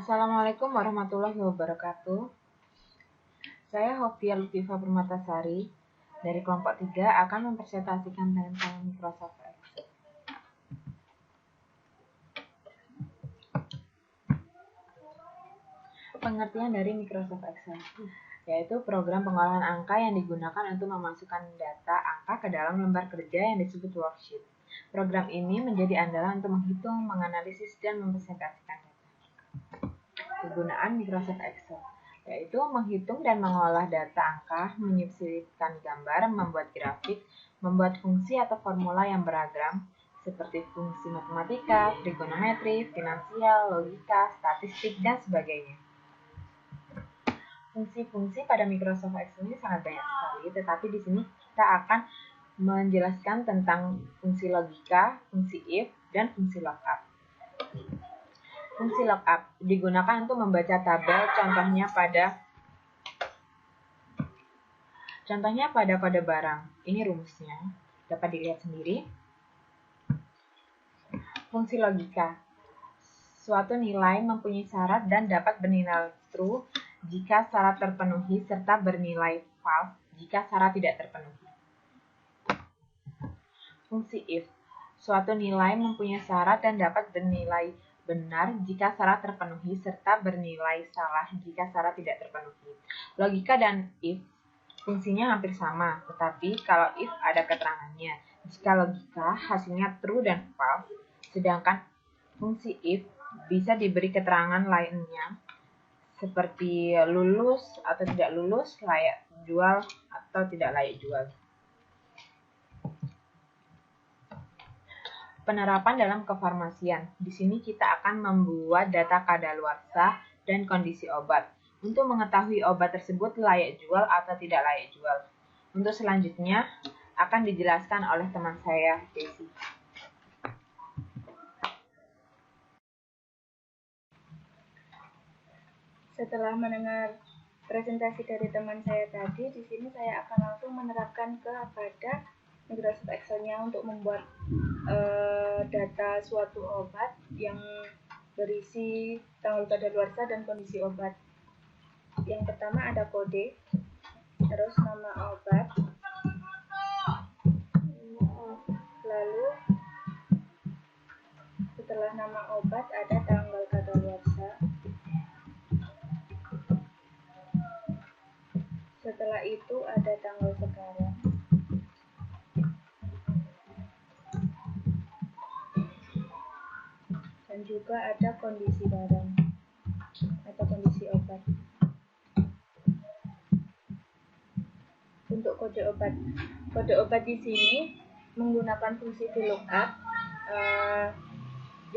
Assalamualaikum warahmatullahi wabarakatuh. Saya Hofia Lutfifa Permatasari dari kelompok 3 akan mempresentasikan tentang Microsoft Excel. Pengertian dari Microsoft Excel yaitu program pengolahan angka yang digunakan untuk memasukkan data angka ke dalam lembar kerja yang disebut worksheet. Program ini menjadi andalan untuk menghitung, menganalisis, dan mempresentasikan data. Kegunaan Microsoft Excel yaitu menghitung dan mengolah data angka, menyisipkan gambar, membuat grafik, membuat fungsi atau formula yang beragam seperti fungsi matematika, trigonometri, finansial, logika, statistik, dan sebagainya. Fungsi-fungsi pada Microsoft Excel ini sangat banyak sekali, tetapi di sini kita akan menjelaskan tentang fungsi logika, fungsi if, dan fungsi lookup. Fungsi lookup digunakan untuk membaca tabel, contohnya pada kode barang. Ini rumusnya, dapat dilihat sendiri. Fungsi logika, suatu nilai mempunyai syarat dan dapat bernilai true jika syarat terpenuhi serta bernilai false jika syarat tidak terpenuhi. Fungsi if, suatu nilai mempunyai syarat dan dapat bernilai benar jika syarat terpenuhi serta bernilai salah jika syarat tidak terpenuhi. Logika dan if fungsinya hampir sama, tetapi kalau if ada keterangannya. Jika logika hasilnya true dan false, sedangkan fungsi if bisa diberi keterangan lainnya seperti lulus atau tidak lulus, layak jual atau tidak layak jual. Penerapan dalam kefarmasian. Di sini kita akan membuat data kadaluarsa dan kondisi obat untuk mengetahui obat tersebut layak jual atau tidak layak jual. Untuk selanjutnya akan dijelaskan oleh teman saya, Desi. Setelah mendengar presentasi dari teman saya tadi, di sini saya akan langsung menerapkan kepada Microsoft Excel-nya untuk membuat data suatu obat yang berisi tanggal kadaluarsa dan kondisi obat. Yang pertama ada kode, terus nama obat, lalu setelah nama obat ada tanggal kadaluarsa. Setelah itu ada tanggal sekarang. Dan juga ada kondisi barang atau kondisi obat. Untuk kode obat di sini menggunakan fungsi VLOOKUP.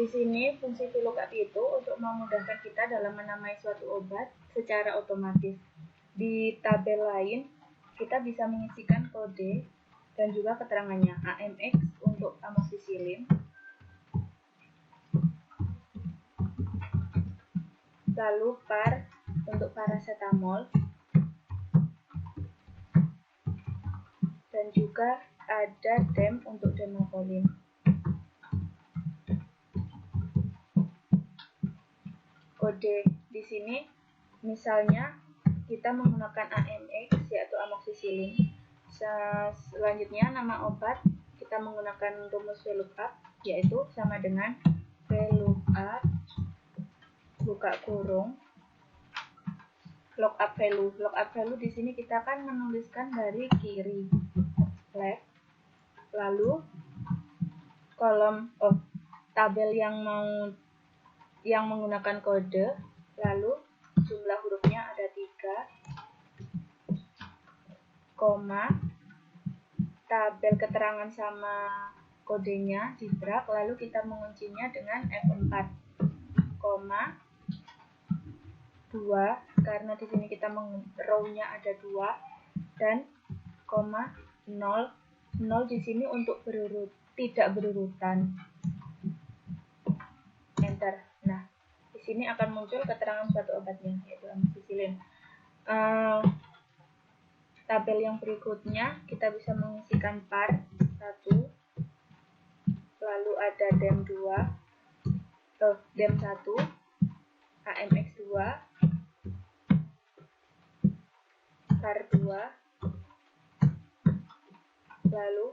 Di sini fungsi VLOOKUP itu untuk memudahkan kita dalam menamai suatu obat secara otomatis. Di tabel lain kita bisa mengisikan kode dan juga keterangannya. AMX untuk amoxicillin, lalu PAR untuk paracetamol, dan juga ada DEM untuk demokolin. Kode di sini misalnya kita menggunakan AMX yaitu amoxicillin. Selanjutnya nama obat kita menggunakan rumus VLOOKUP yaitu sama dengan VLOOKUP buka kurung lookup value. Lookup value di sini kita akan menuliskan dari kiri left, lalu kolom tabel yang menggunakan kode, lalu jumlah hurufnya ada 3, koma, tabel keterangan sama kodenya di drag, lalu kita menguncinya dengan F4, koma, 2, karena di sini kita row-nya ada 2, dan koma 0 di sini untuk tidak berurutan. Enter. Nah, di sini akan muncul keterangan suatu obatnya yaitu amoxicillin. Tabel yang berikutnya kita bisa mengisikan PAR 1, lalu ada DEM 2, DEM 1, KMX2, par 2, lalu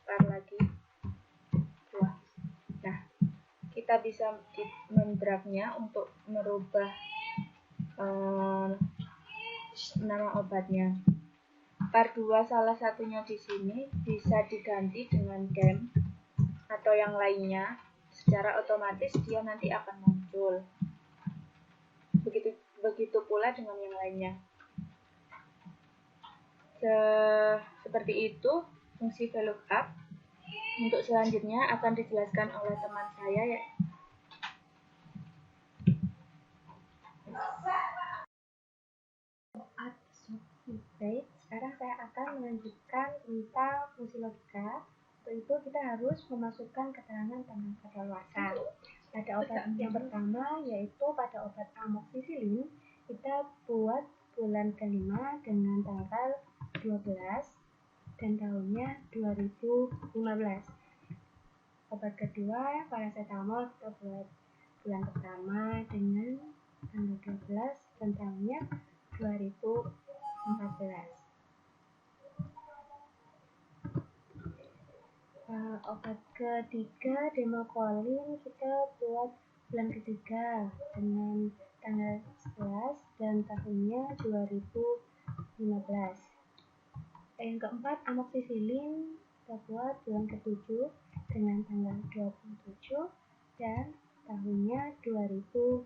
par lagi 2. Nah, kita bisa mendragnya untuk merubah nama obatnya. Par 2 salah satunya di sini bisa diganti dengan gem atau yang lainnya. Secara otomatis dia nanti akan muncul. Begitu pula dengan yang lainnya. Seperti itu fungsi VLOOKUP. Untuk selanjutnya akan dijelaskan oleh teman saya ya. Baik, sekarang saya akan melanjutkan tentang fungsi logika. Untuk itu kita harus memasukkan keterangan tentang kadaluarsa. Pada obat yang pertama yaitu pada obat amoxicillin, kita buat bulan kelima dengan tanggal 12 dan tahunnya 2015. Obat kedua, paracetamol, kita buat bulan pertama dengan tanggal 12 dan tahunnya 2014. Obat ketiga, demokolin, kita buat bulan ketiga dengan tanggal 11 dan tahunnya 2015. Yang keempat, amoxicillin, kita buat bulan ke-7 dengan tanggal 27 dan tahunnya 2014.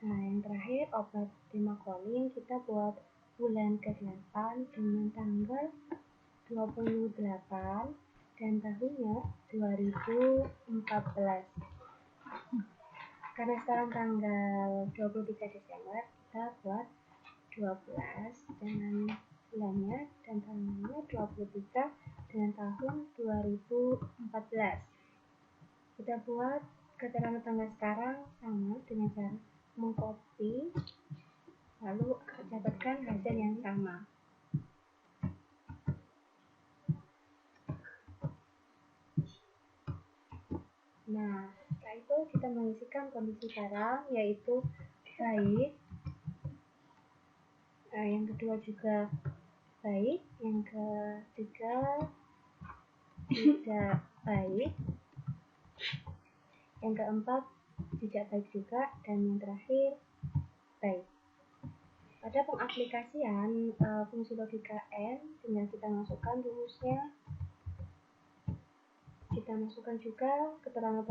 Nah, yang terakhir, obat demokolin, kita buat bulan ke-8 dengan tanggal 28 dan tahunnya 2014. Karena sekarang tanggal 23 Desember, kita buat 12 dengan bulannya dan tahunnya 23 dengan tahun 2014. Kita buat keterangan tanggal sekarang sama dengan cara mengcopy lalu dapatkan hasil yang sama. Nah, setelah itu kita mengisikan kondisi barang yaitu baik, yang kedua juga baik, yang ketiga tidak baik, yang keempat tidak baik juga, dan yang terakhir baik. Pada pengaplikasian fungsi logika N, tinggal kita masukkan rumusnya. Kita masukkan juga keterangan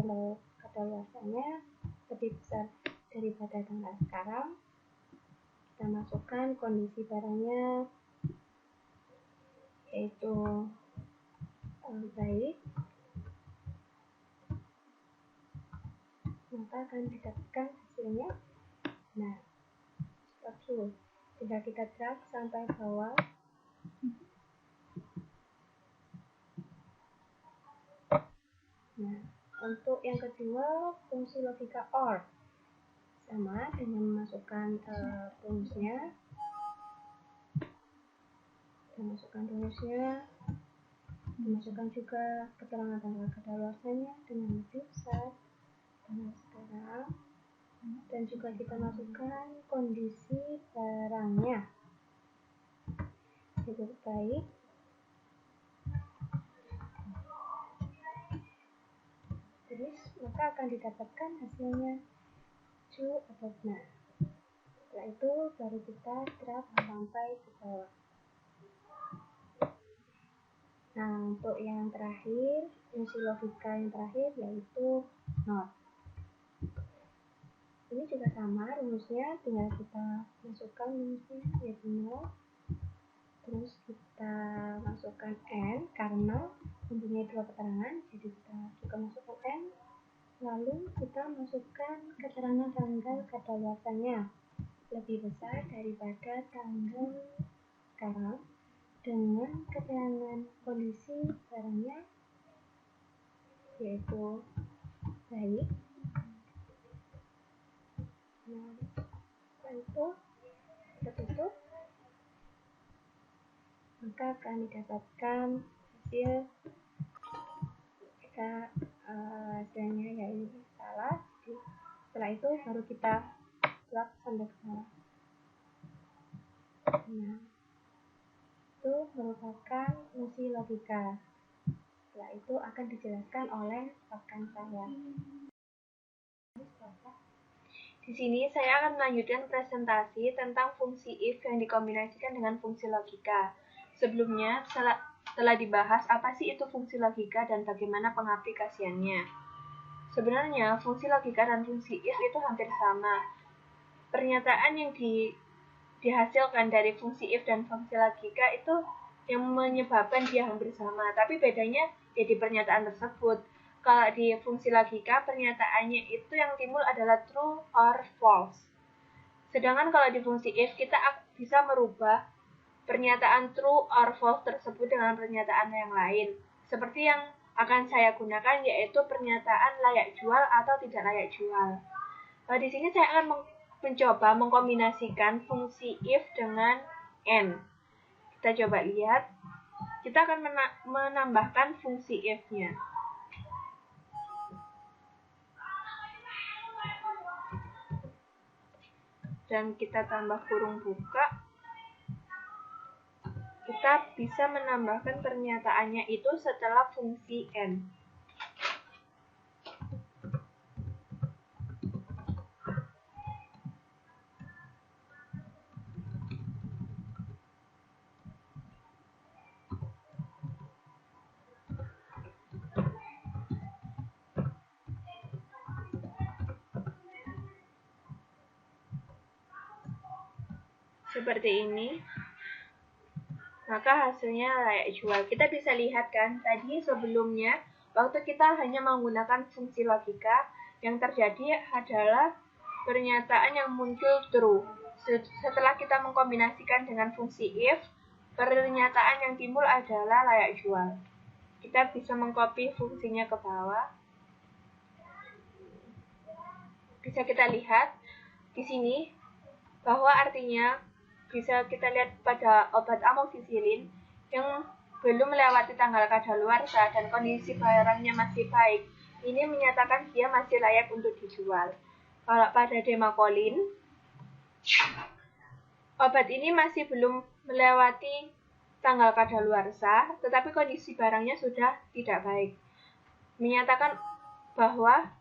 kadaluarsanya lebih besar daripada tanggal sekarang. Kita masukkan kondisi barangnya yaitu baik, maka akan didapatkan hasilnya. Nah, seperti tinggal kita drag sampai bawah. Nah, untuk yang kedua, fungsi logika OR sama dengan memasukkan rumusnya. Kita masukkan rumusnya, dimasukkan juga keterangan tanggal kadaluarsanya dengan lebih besar tanggal sekarang, dan juga kita masukkan kondisi barangnya yaitu baik, terus maka akan didapatkan hasilnya true atau benar. Setelah itu baru kita drag sampai ke bawah. Nah, untuk yang terakhir, fungsi logika yang terakhir yaitu not. Ini juga sama rumusnya, tinggal kita masukkan rumusnya yaitu not. Terus kita masukkan N karena mempunyai dua keterangan, jadi kita juga masukkan N. Lalu kita masukkan keterangan tanggal kadaluarsanya lebih besar daripada tanggal sekarang dengan keterangan kondisi barangnya yaitu baik. Nah, setelah itu kita tutup, maka akan didapatkan hasil kita hasilnya yaitu salah. Setelah itu baru kita plug sampai ke bawah. Nah, itu merupakan fungsi logika. Setelah itu akan dijelaskan oleh rekan saya. Di sini saya akan melanjutkan presentasi tentang fungsi if yang dikombinasikan dengan fungsi logika. Sebelumnya telah dibahas apa sih itu fungsi logika dan bagaimana pengaplikasiannya. Sebenarnya fungsi logika dan fungsi if itu hampir sama. Pernyataan yang dihasilkan dari fungsi if dan fungsi logika itu yang menyebabkan dia hampir sama, tapi bedanya ya di pernyataan tersebut. Kalau di fungsi logika, pernyataannya itu yang timbul adalah true or false. Sedangkan kalau di fungsi if, kita bisa merubah pernyataan true or false tersebut dengan pernyataan yang lain. Seperti yang akan saya gunakan, yaitu pernyataan layak jual atau tidak layak jual. Di sini saya akan mencoba mengkombinasikan fungsi if dengan and. Kita coba lihat. Kita akan menambahkan fungsi if-nya. Dan kita tambah kurung buka, kita bisa menambahkan pernyataannya itu setelah fungsi and. Seperti ini, maka hasilnya layak jual. Kita bisa lihat kan, tadi sebelumnya waktu kita hanya menggunakan fungsi logika, yang terjadi adalah pernyataan yang muncul true. Setelah kita mengkombinasikan dengan fungsi if, pernyataan yang timbul adalah layak jual. Kita bisa mengcopy fungsinya ke bawah. Bisa kita lihat di sini bahwa artinya bisa kita lihat pada obat amoxicillin yang belum melewati tanggal kadaluarsa dan kondisi barangnya masih baik. Ini menyatakan dia masih layak untuk dijual. Kalau pada demakolin, obat ini masih belum melewati tanggal kadaluarsa, tetapi kondisi barangnya sudah tidak baik. Menyatakan bahwa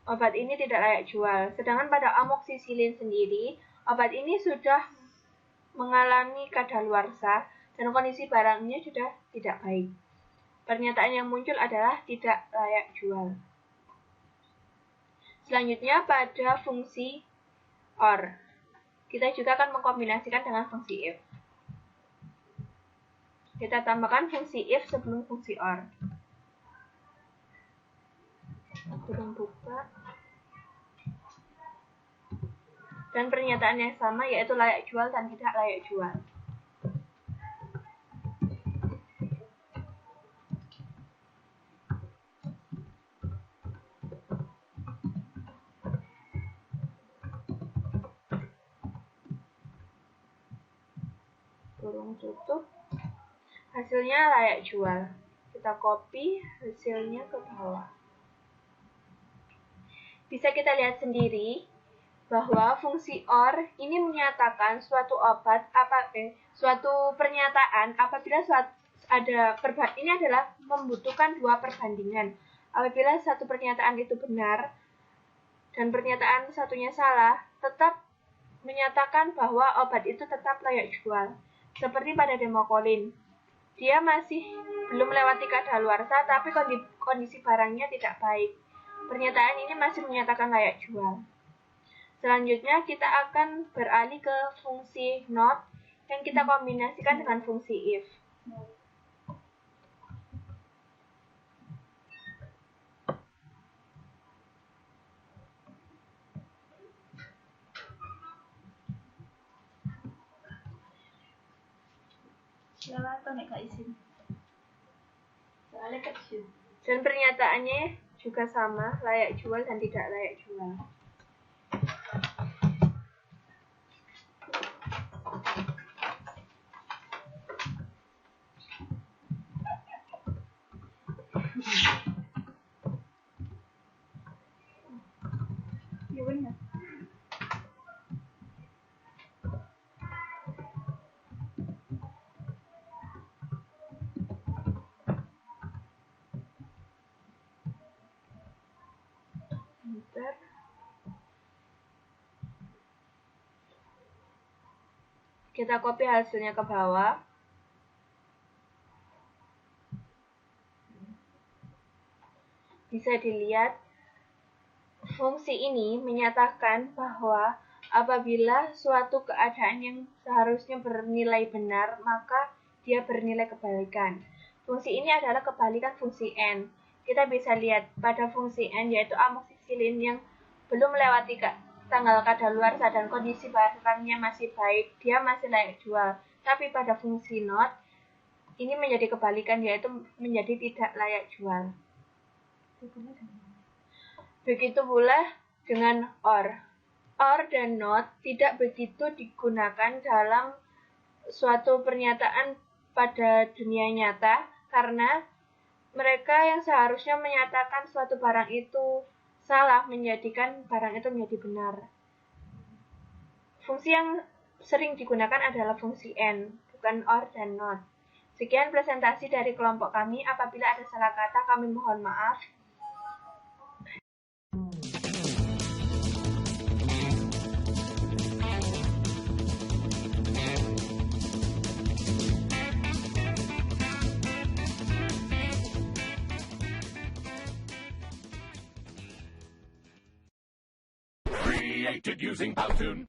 obat ini tidak layak jual. Sedangkan pada amoxicillin sendiri, obat ini sudah mengalami kadaluarsa dan kondisi barangnya sudah tidak baik. Pernyataan yang muncul adalah tidak layak jual. Selanjutnya pada fungsi or. Kita juga akan mengkombinasikan dengan fungsi if. Kita tambahkan fungsi if sebelum fungsi or. Kurung buka. Dan pernyataan yang sama, yaitu layak jual dan tidak layak jual. Kurung tutup. Hasilnya layak jual. Kita copy hasilnya ke bawah. Bisa kita lihat sendiri bahwa fungsi or ini menyatakan suatu suatu pernyataan apabila ini adalah membutuhkan dua perbandingan. Apabila satu pernyataan itu benar dan pernyataan satunya salah, tetap menyatakan bahwa obat itu tetap layak jual. Seperti pada demakolin, dia masih belum melewati kadaluarsa, tapi kondisi barangnya tidak baik. Pernyataan ini masih menyatakan layak jual. Selanjutnya kita akan beralih ke fungsi not yang kita kombinasikan dengan fungsi if. Dan pernyataannya juga sama, layak jual dan tidak layak jual. Kita copy hasilnya ke bawah. Bisa dilihat, fungsi ini menyatakan bahwa apabila suatu keadaan yang seharusnya bernilai benar, maka dia bernilai kebalikan. Fungsi ini adalah kebalikan fungsi N. Kita bisa lihat pada fungsi N, yaitu amoxicillin yang belum melewati tanggal kadaluarsa dan kondisi barangnya masih baik, dia masih layak jual. Tapi pada fungsi not, ini menjadi kebalikan, yaitu menjadi tidak layak jual. Begitu pula dengan or. Or dan not tidak begitu digunakan dalam suatu pernyataan pada dunia nyata karena mereka yang seharusnya menyatakan suatu barang itu salah menjadikan barang itu menjadi benar. Fungsi yang sering digunakan adalah fungsi N, bukan or dan not. Sekian presentasi dari kelompok kami. Apabila ada salah kata, kami mohon maaf. Created using Powtoon.